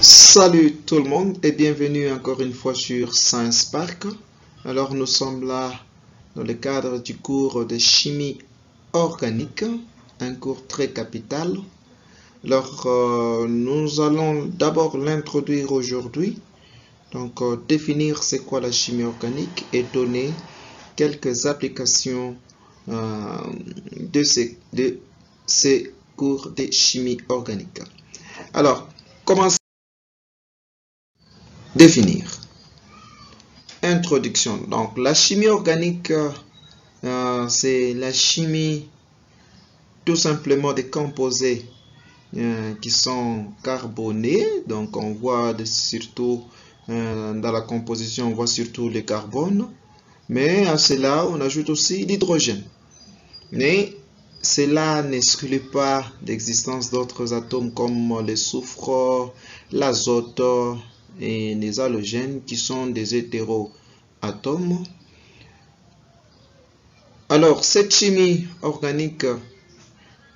Salut tout le monde et bienvenue encore une fois sur Science Park. Alors nous sommes là dans le cadre du cours de chimie organique, un cours très capital. Alors nous allons d'abord l'introduire aujourd'hui, donc définir c'est quoi la chimie organique et donner quelques applications de ces cours de chimie organique. Alors, commençons. Définir. Introduction. Donc, la chimie organique, c'est la chimie tout simplement des composés qui sont carbonés. Donc, on voit surtout dans la composition, on voit surtout le carbone. Mais à cela, on ajoute aussi l'hydrogène. Mais cela n'exclut pas l'existence d'autres atomes comme le soufre, l'azote et les halogènes qui sont des hétéroatomes. Alors, cette chimie organique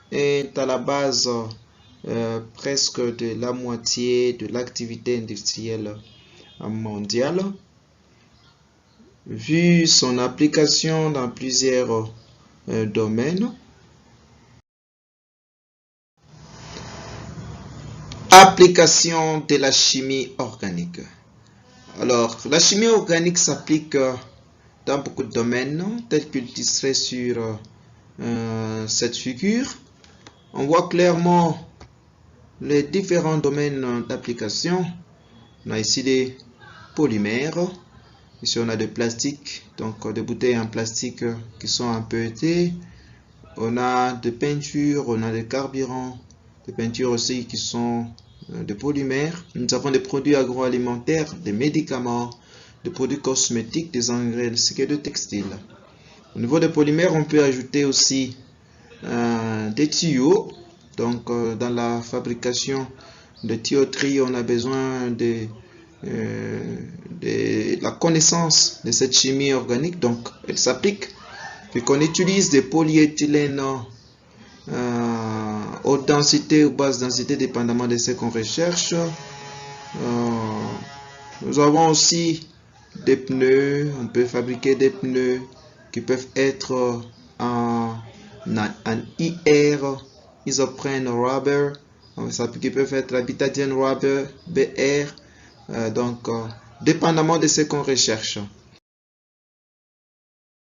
est à la base presque de la moitié de l'activité industrielle mondiale. Vu son application dans plusieurs domaines. Application de la chimie organique. Alors, la chimie organique s'applique dans beaucoup de domaines, tels qu'illustrés sur cette figure. On voit clairement les différents domaines d'application. On a ici des polymères. Ici, on a des plastiques, donc des bouteilles en plastique qui sont en PET. On a des peintures, on a des carburants, des peintures aussi qui sont des polymères. Nous avons des produits agroalimentaires, des médicaments, des produits cosmétiques, des engrais, ainsi que des textiles. Au niveau des polymères, on peut ajouter aussi des tuyaux. Donc, dans la fabrication de tuyauterie, on a besoin de la connaissance de cette chimie organique. Donc, elle s'applique. Puis qu'on utilise des polyéthylènes haute densité ou basse densité, dépendamment de ce qu'on recherche. Nous avons aussi des pneus. On peut fabriquer des pneus qui peuvent être en IR, isoprene rubber, qui peuvent être butadiene rubber, BR. Donc, dépendamment de ce qu'on recherche.